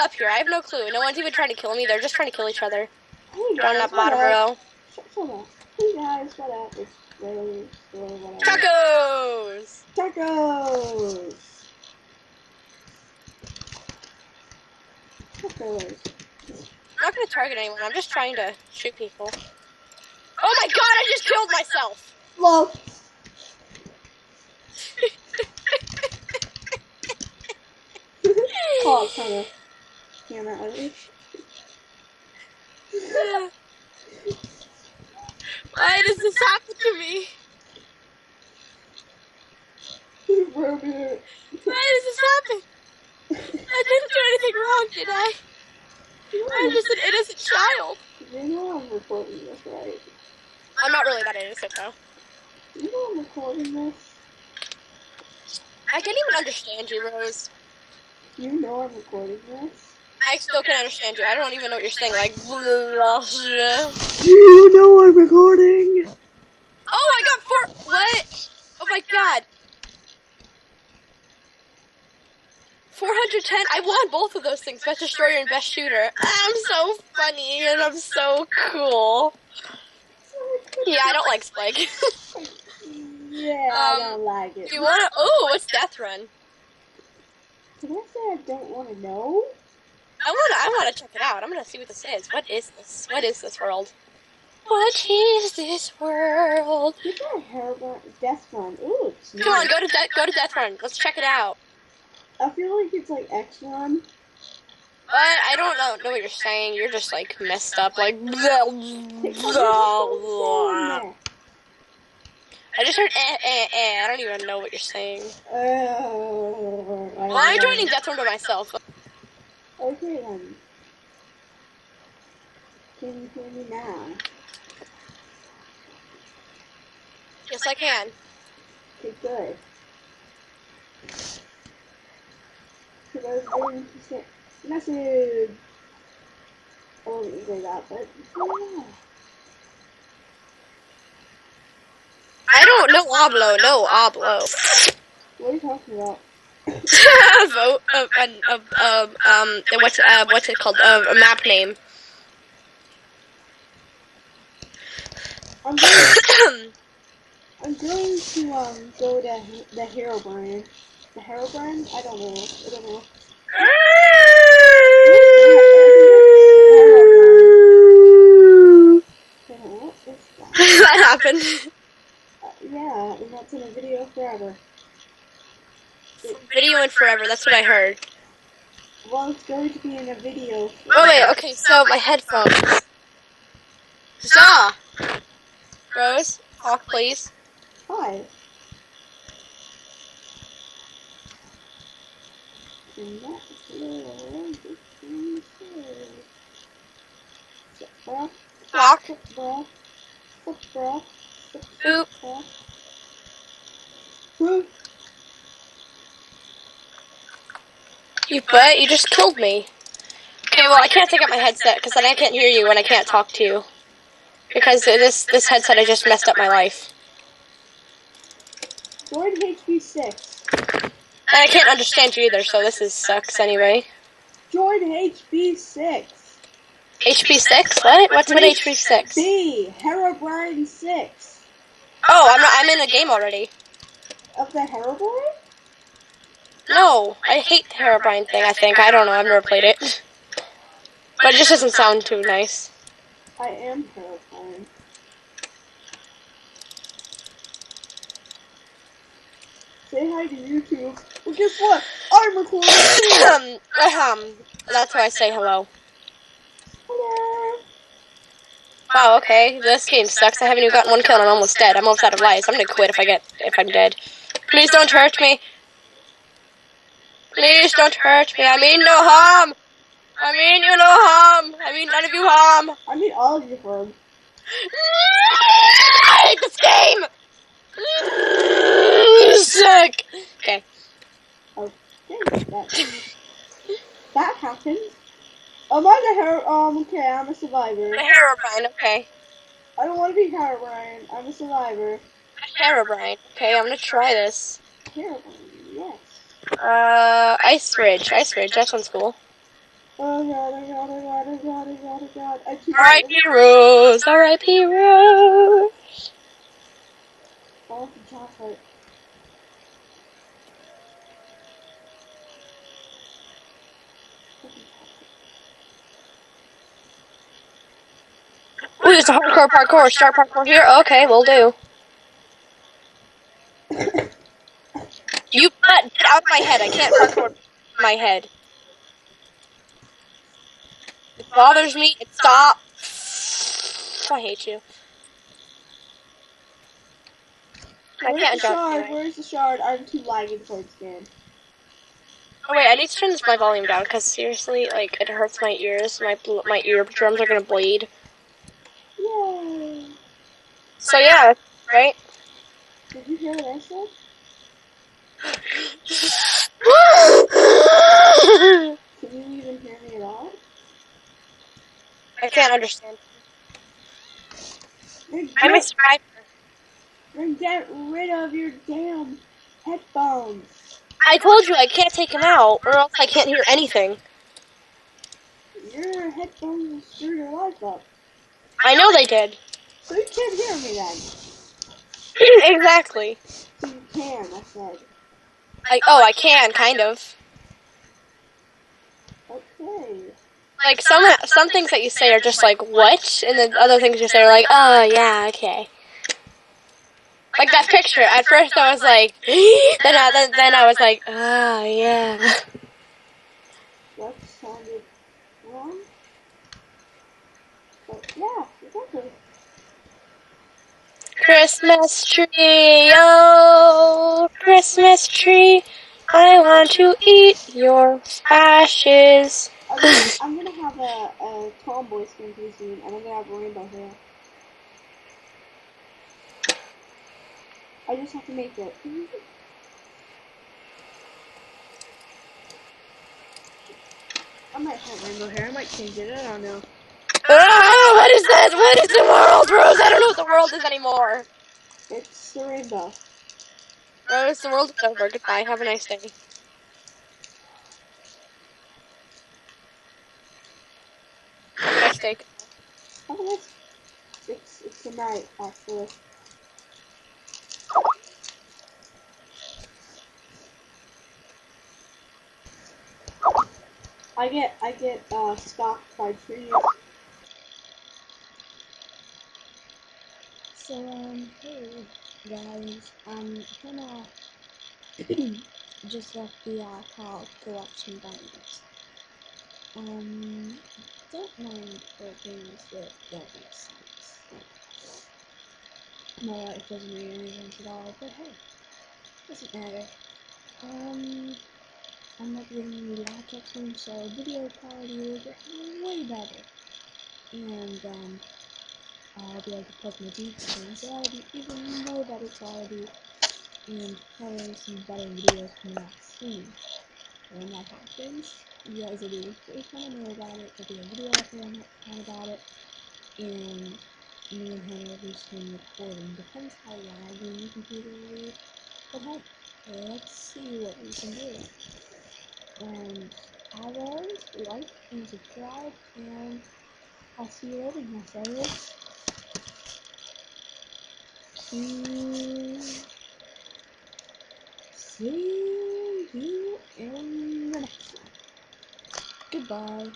up here? I have no clue. No one's even trying to kill me. They're just trying to kill each other. Hey Down guys, that bottom row. shut up. Hey guys, what up? It's Rose, or whatever. Tacos! Tacos! Tacos. I'm not gonna target anyone. I'm just trying to shoot people. Oh my god, I just killed myself! Lol. Oh, kind of. Camera ugly. Why does this happen to me? Robert. Why does this happen? I didn't do anything wrong, did I? I'm just an innocent child. You know I'm recording this, right? I'm not really that innocent, though. You know I'm recording this? I can't even understand you, Rose. You know I'm recording this? I still can't understand you. I don't even know what you're saying. Like, You know I'm recording! oh, I got 4. What? Oh my god. 410. I won both of those things. Best destroyer and best shooter. I'm so funny and I'm so cool. Yeah, I don't like Spike. Yeah, I don't like it. Do you wanna? Oh, what's Death Run? Can I say I don't want to know? I wanna check it out. I'm gonna see what this is. What is this? What is this world? What is this world? Look at Herbert Death Run. Ooh, it's Come on, go to Death Run. Let's check it out. I feel like it's like X Run. What? I don't know what you're saying. You're just like messed up. Like. I just heard eh. I don't even know what you're saying. I'm joining Death Run by myself. Okay then. Can you hear me now? Yes, I can. Okay, good. Because I was going to say message. I wouldn't say that, but yeah. I don't know Oblo. No Oblo. What are you talking about? Vote what's it called? A map name. I'm going to go to the Herobrine. The Herobrine? I don't know. What is that? That happened. Yeah, and that's in a video forever. Video in forever. That's what I heard. Well, it's going to be in a video. Oh wait. Okay. So my headphones. Zaw. Rose, talk please. Hi. And Talk. Oop. You butt, you just killed me. Okay, well I can't take out my headset because then I can't hear you when I can't talk to you. Because this headset I just messed up my life. Join HB6. And I can't understand you either, so this sucks anyway. Join HB6. HB6? What? What's with HB6? B. Herobrine 6. Oh, I'm in a game already. Of the Herobrine? No, I hate the Herobrine thing, I think. I don't know, I've never played it. But it just doesn't sound too nice. I am Herobrine. Say hi to YouTube. Well, guess what? I'm recording too. That's how I say hello. Hello. Wow, okay. This game sucks. I haven't even gotten one kill and I'm almost dead. I'm almost out of lives. I'm gonna quit if I'm dead. Please don't hurt me. Please don't hurt me. I mean no harm. I mean you no harm. I mean none of you harm. I mean all of you harm. I hate this game. Sick. Okay. Okay, that happened. Am I okay, I'm a survivor. A Herobrine, okay. I don't want to be Herobrine, I'm a survivor. Herobrine, okay, I'm gonna try this. Herobrine, yes. Ice Ridge, that sounds cool. Oh god, oh god, oh god, oh god, oh god, oh god. I keep R.I.P. Rose. R.I.P. Rose. falling from chocolate. Ooh, it's a hardcore parkour. Start parkour here. Okay, we'll do. You get out of my head. I can't parkour in my head. It bothers me. It stops. I hate you. I Where's can't the jump. shard? Where's the shard? I'm too lagging for this game. Oh wait, I need to turn my volume down because seriously, like it hurts my ears. My eardrums are gonna bleed. Yay! So yeah, right? Did you hear what I said? Can you even hear me at all? I can't understand. Then I'm a subscriber. get rid of your damn headphones. I told you I can't take them out, or else I can't hear anything. Your headphones will screw your life up. I know they did. So you can't hear me then. Exactly. So you can, I said. I can kind of. Okay. Like some things that you say are just like what, and then other things you say are like, oh yeah, okay. Like that picture. At first I was like, then I was like, oh yeah. That sounded wrong. But yeah, exactly. Christmas tree, oh Christmas tree, I want to eat your ashes. I'm gonna have a tomboy skin pretty soon, and I'm gonna have rainbow hair. I just have to make it. I might have rainbow hair. I might change it. I don't know. What is this? What is the world, Rose? I don't know what the world is anymore. It's the rainbow. Rose, the world is over. Goodbye. Have a nice day. Have a nice day. Have a nice. It's a night actually. I get stalked by trees. So, hey guys, gonna just let the call collection diamonds. Don't mind for things that don't make sense. My life doesn't make any sense at all, but hey, doesn't matter. I'm not getting a new laptop soon, so video quality will get way better. And, I'll be able to plug my beats in, so that'll be even more better quality, and probably some better videos coming out soon. When that happens, you guys will be first to know about it. There'll be a video up there about it, and me and Hannah will be soon recording. Depends how laggy the computer will be, but hey, let's see what we can do. And as always, like and subscribe, and I'll see you later, my fellas. See you in the next one. Goodbye.